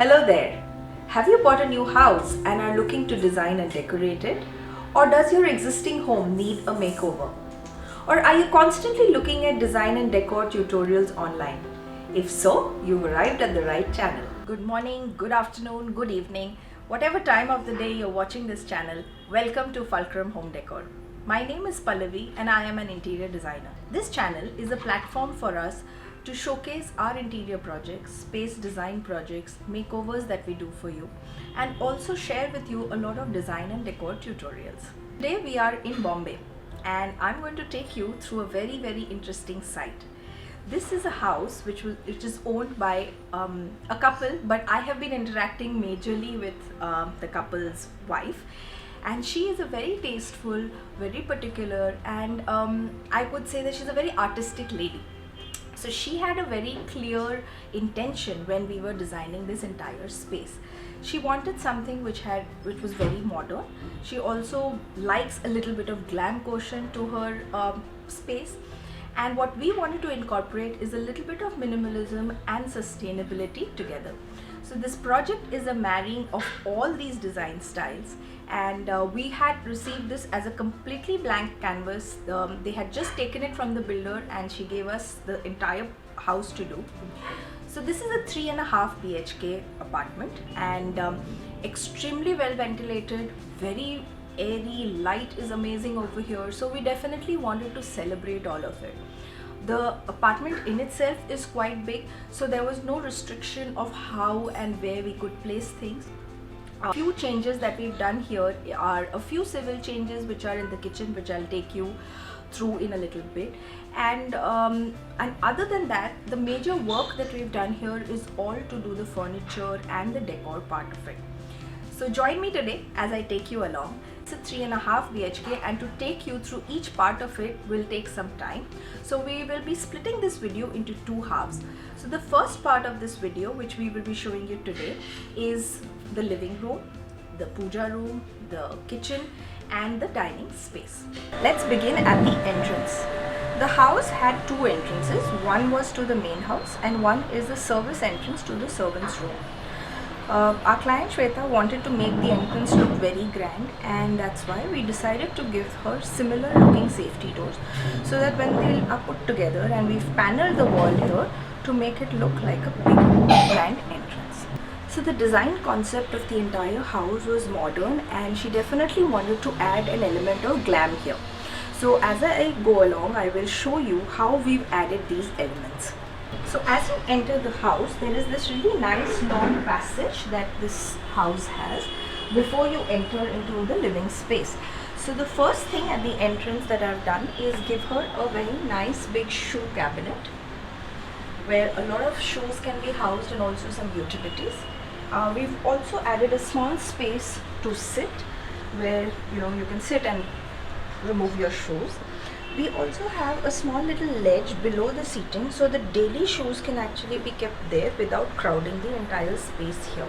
Hello there. Have you bought a new house and are looking to design and decorate it? Or does your existing home need a makeover? Or are you constantly looking at design and decor tutorials online? If so, you've arrived at the right channel. Good morning, good afternoon, good evening. Whatever time of the day you're watching this channel, welcome to Fulcrum Home Decor. My name is Pallavi and I am an interior designer. This channel is a platform for us to showcase our interior projects, space design projects, makeovers that we do for you, and also share with you a lot of design and decor tutorials. Today we are in Bombay and I'm going to take you through a very interesting site. This is a house which is owned by a couple, but I have been interacting majorly with the couple's wife, and she is a very tasteful, very particular, and I would say that she's a very artistic lady. So she had a very clear intention when we were designing this entire space. She wanted something which was very modern. She also likes a little bit of glam quotient to her space. And what we wanted to incorporate is a little bit of minimalism and sustainability together. So this project is a marrying of all these design styles, and we had received this as a completely blank canvas. They had just taken it from the builder and she gave us the entire house to do. So this is a 3.5 BHK apartment, and extremely well ventilated, very airy, light is amazing over here. So we definitely wanted to celebrate all of it. The apartment in itself is quite big, so there was no restriction of how and where we could place things. A few changes that we've done here are a few civil changes which are in the kitchen, which I'll take you through in a little bit, and other than that, the major work that we've done here is all to do the furniture and the decor part of it. So join me today as I take you along. It's a 3.5 BHK, and to take you through each part of it will take some time. So we will be splitting this video into two halves. So the first part of this video, which we will be showing you today, is the living room, the puja room, the kitchen, and the dining space. Let's begin at the entrance. The house had two entrances. One was to the main house and one is the service entrance to the servants' room. Our client Shweta wanted to make the entrance look very grand, and that's why we decided to give her similar looking safety doors, so that when they are put together, and we've paneled the wall here to make it look like a big grand entrance. So the design concept of the entire house was modern, and she definitely wanted to add an element of glam here. So as I go along, I will show you how we've added these elements. So as you enter the house, there is this really nice long passage that this house has before you enter into the living space. So the first thing at the entrance that I've done is give her a very nice big shoe cabinet where a lot of shoes can be housed and also some utilities. We've also added a small space to sit where you can sit and remove your shoes. We also have a small little ledge below the seating, so the daily shoes can actually be kept there without crowding the entire space here.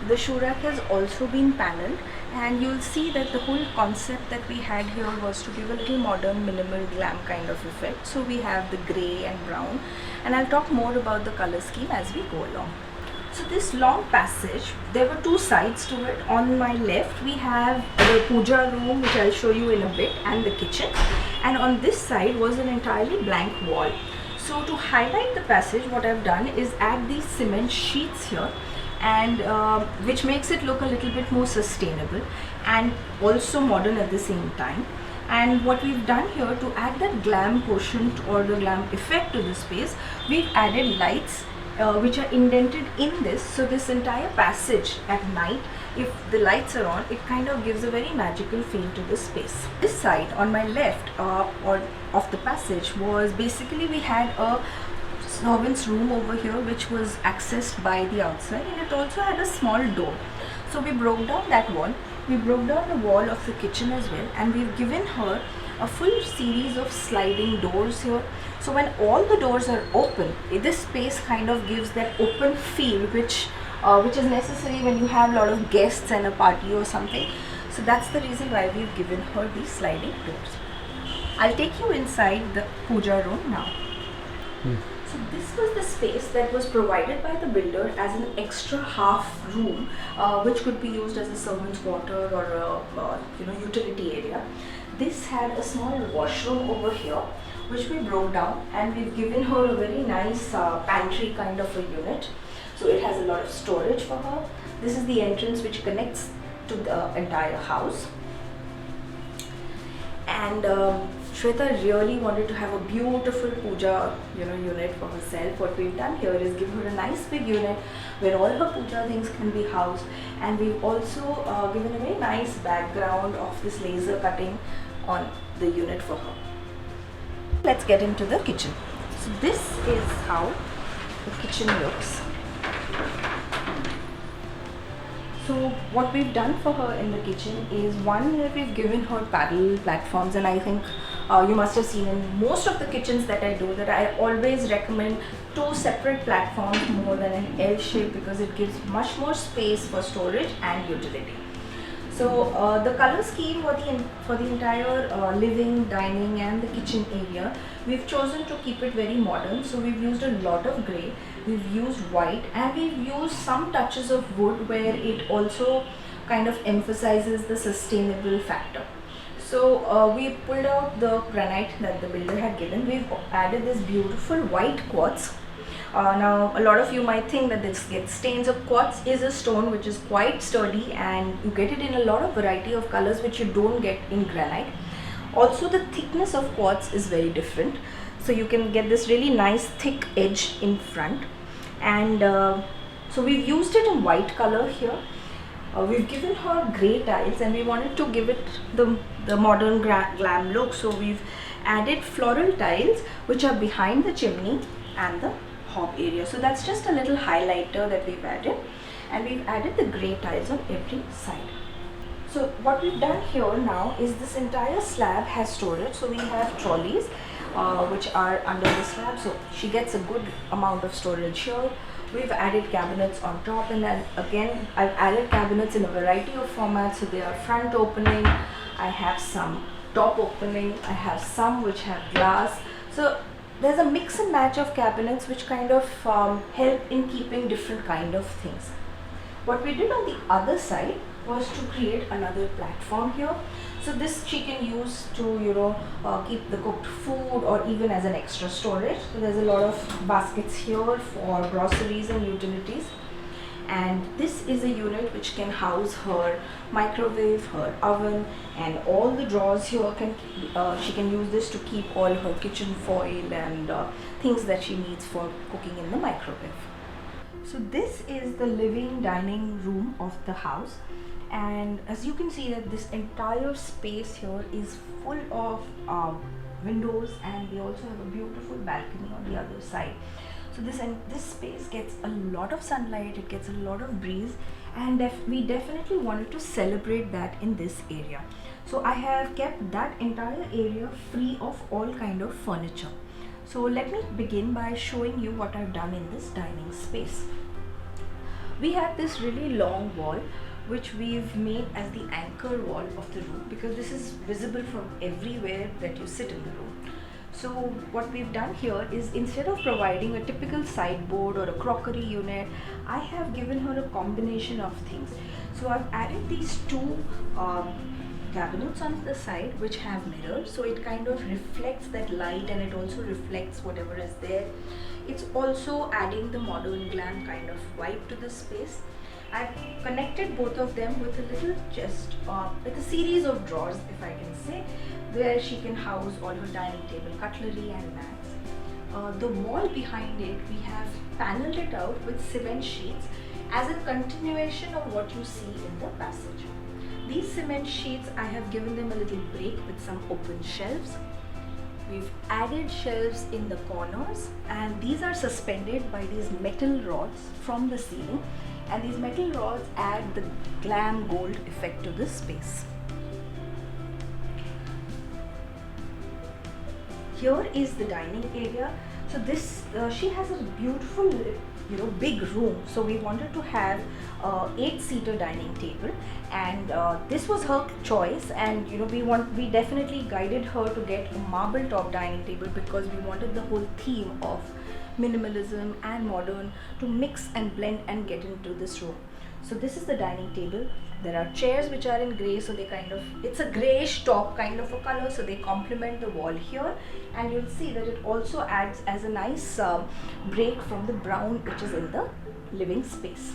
The shoe rack has also been paneled, and you'll see that the whole concept that we had here was to give a little modern, minimal, glam kind of effect. So we have the grey and brown, and I'll talk more about the color scheme as we go along. So this long passage, there were two sides to it. On my left we have the puja room, which I'll show you in a bit, and the kitchen, and on this side was an entirely blank wall. So to highlight the passage, what I've done is add these cement sheets here, and which makes it look a little bit more sustainable and also modern at the same time. And what we've done here to add that glam quotient or the glam effect to the space, we've added lights which are indented in this. So this entire passage at night, if the lights are on, it kind of gives a very magical feel to the space. This side on my left or of the passage was basically, we had a servant's room over here which was accessed by the outside, and it also had a small door. So we broke down that wall. We broke down the wall of the kitchen as well, and we've given her a full series of sliding doors here. So when all the doors are open, this space kind of gives that open feel which is necessary when you have a lot of guests and a party or something. So that's the reason why we've given her these sliding doors. I'll take you inside the puja room now. So this was the space that was provided by the builder as an extra half room, which could be used as a servant's quarter or a utility area. This had a small washroom over here, which we broke down, and we've given her a very nice pantry kind of a unit. So it has a lot of storage for her. This is the entrance which connects to the entire house. And Shweta really wanted to have a beautiful puja unit for herself. What we've done here is give her a nice big unit where all her puja things can be housed, and we've also given a very nice background of this laser cutting on the unit for her. Let's get into the kitchen. So this is how the kitchen looks. So what we've done for her in the kitchen is, one, we've given her paddle platforms, and I think you must have seen in most of the kitchens that I do that I always recommend two separate platforms more than an L shape, because it gives much more space for storage and utility. So the color scheme for the entire living, dining and the kitchen area, we've chosen to keep it very modern. So we've used a lot of grey, we've used white, and we've used some touches of wood where it also kind of emphasizes the sustainable factor. So we pulled out the granite that the builder had given. We've added this beautiful white quartz. Now a lot of you might think that this gets stains. So quartz is a stone which is quite sturdy, and you get it in a lot of variety of colors which you don't get in granite. Also the thickness of quartz is very different, so you can get this really nice thick edge in front. And so we've used it in white color here. We've given her grey tiles, and we wanted to give it the modern glam look, so we've added floral tiles which are behind the chimney and the hob area. So that's just a little highlighter that we've added, and we've added the grey tiles on every side. So what we've done here now is this entire slab has storage. So we have trolleys which are under the slab, so she gets a good amount of storage here. We've added cabinets on top, and then again I've added cabinets in a variety of formats. So they are front opening, I have some top opening, I have some which have glass. So there's a mix and match of cabinets which kind of help in keeping different kind of things. What we did on the other side was to create another platform here. So this she can use to keep the cooked food, or even as an extra storage. So there's a lot of baskets here for groceries and utilities. And this is a unit which can house her microwave, her oven, and all the drawers here she can use this to keep all her kitchen foil and things that she needs for cooking in the microwave. So this is the living dining room of the house, and as you can see that this entire space here is full of windows, and we also have a beautiful balcony on the other side. So this space gets a lot of sunlight, it gets a lot of breeze, and we definitely wanted to celebrate that in this area. So I have kept that entire area free of all kind of furniture. So let me begin by showing you what I've done in this dining space. We have this really long wall which we've made as the anchor wall of the room, because this is visible from everywhere that you sit in the room. So what we've done here is, instead of providing a typical sideboard or a crockery unit, I have given her a combination of things. So I've added these two cabinets on the side which have mirrors, so it kind of reflects that light, and it also reflects whatever is there. It's also adding the modern glam kind of vibe to the space. I've connected both of them with a little chest, with a series of drawers, if I can say, where she can house all her dining table cutlery and bags. The wall behind it, we have paneled it out with cement sheets as a continuation of what you see in the passage. These cement sheets, I have given them a little break with some open shelves. We've added shelves in the corners, and these are suspended by these metal rods from the ceiling, and these metal rods add the glam gold effect to the space. Here is the dining area. So this she has a beautiful big room, so we wanted to have 8-seater dining table, and this was her choice, and we definitely guided her to get a marble top dining table, because we wanted the whole theme of minimalism and modern to mix and blend and get into this room. So this is the dining table. There are chairs which are in grey, so they it's a greyish top kind of a color, so they complement the wall here, and you'll see that it also acts as a nice break from the brown which is in the living space.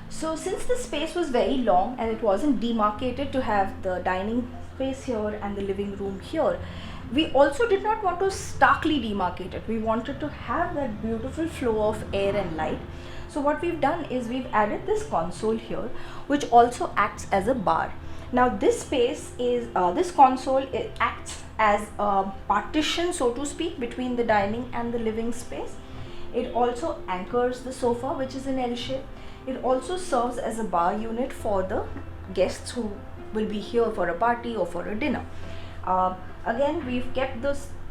So since the space was very long and it wasn't demarcated to have the dining space here and the living room here, we also did not want to starkly demarcate it. We wanted to have that beautiful flow of air and light. So what we've done is we've added this console here, which also acts as a bar. Now this space is, this console, it acts as a partition, so to speak, between the dining and the living space. It also anchors the sofa, which is in L shape. It also serves as a bar unit for the guests who will be here for a party or for a dinner. Again, we've kept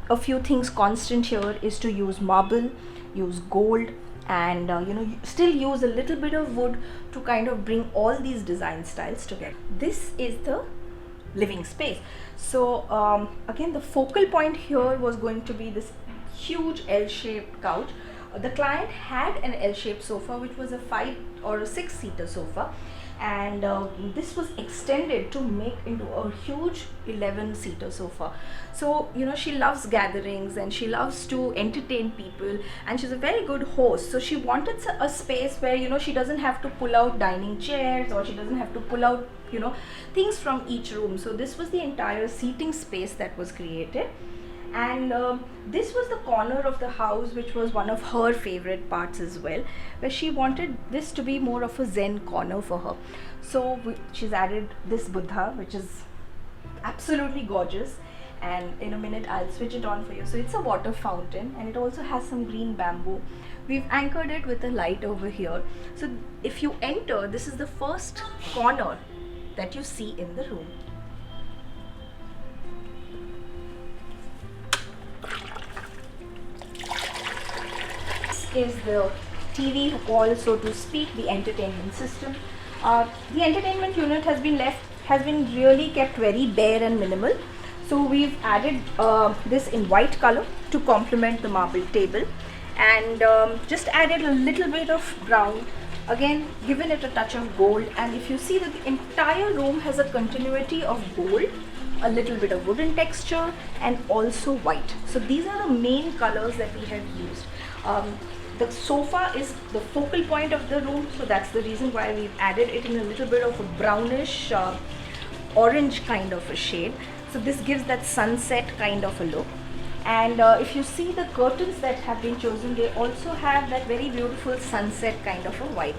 a few things constant here is to use marble, use gold, and still use a little bit of wood to kind of bring all these design styles together. This is the living space. So again, the focal point here was going to be this huge L-shaped couch. The client had an L-shaped sofa, which was a 5 or a 6-seater sofa, and this was extended to make into a huge 11-seater sofa. So she loves gatherings and she loves to entertain people, and she's a very good host. So she wanted a space where she doesn't have to pull out dining chairs, or she doesn't have to pull out things from each room. So this was the entire seating space that was created. And this was the corner of the house which was one of her favorite parts as well, where she wanted this to be more of a Zen corner for her. So she's added this Buddha, which is absolutely gorgeous, and in a minute I'll switch it on for you. So it's a water fountain, and it also has some green bamboo. We've anchored it with a light over here. So if you enter, this is the first corner that you see in the room. Is the TV wall, so to speak, the entertainment system. The entertainment unit has been really kept very bare and minimal. So we've added this in white color to complement the marble table, and just added a little bit of brown, again given it a touch of gold. And if you see that the entire room has a continuity of gold, a little bit of wooden texture, and also white. So these are the main colors that we have used. The sofa is the focal point of the room, so that's the reason why we've added it in a little bit of a brownish orange kind of a shade. So this gives that sunset kind of a look. And if you see the curtains that have been chosen, they also have that very beautiful sunset kind of a vibe.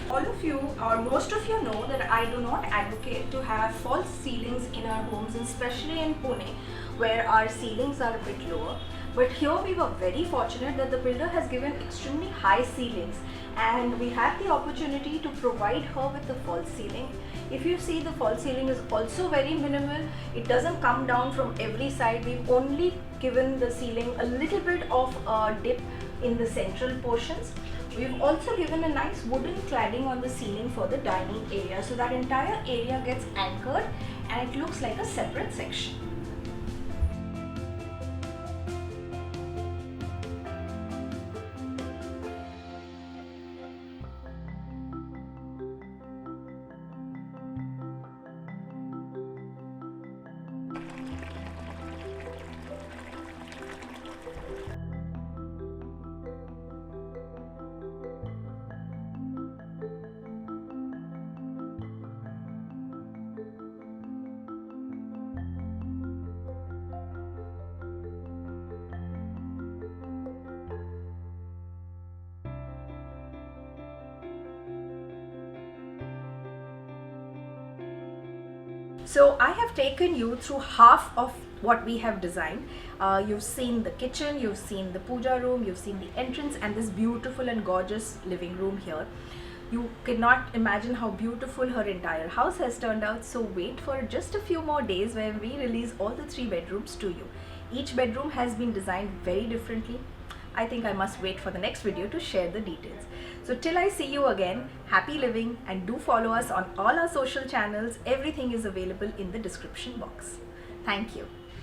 All of you, or most of you, know that I do not advocate to have false ceilings in our homes, especially in Pune, where our ceilings are a bit lower. But here we were very fortunate that the builder has given extremely high ceilings, and we had the opportunity to provide her with the false ceiling. If you see, the false ceiling is also very minimal. It doesn't come down from every side. We've only given the ceiling a little bit of a dip in the central portions. We've also given a nice wooden cladding on the ceiling for the dining area, so that entire area gets anchored and it looks like a separate section. So I have taken you through half of what we have designed. You've seen the kitchen, you've seen the puja room, you've seen the entrance, and this beautiful and gorgeous living room here. You cannot imagine how beautiful her entire house has turned out. So wait for just a few more days when we release all the 3 bedrooms to you. Each bedroom has been designed very differently. I think I must wait for the next video to share the details. So till I see you again, happy living, and do follow us on all our social channels. Everything is available in the description box. Thank you.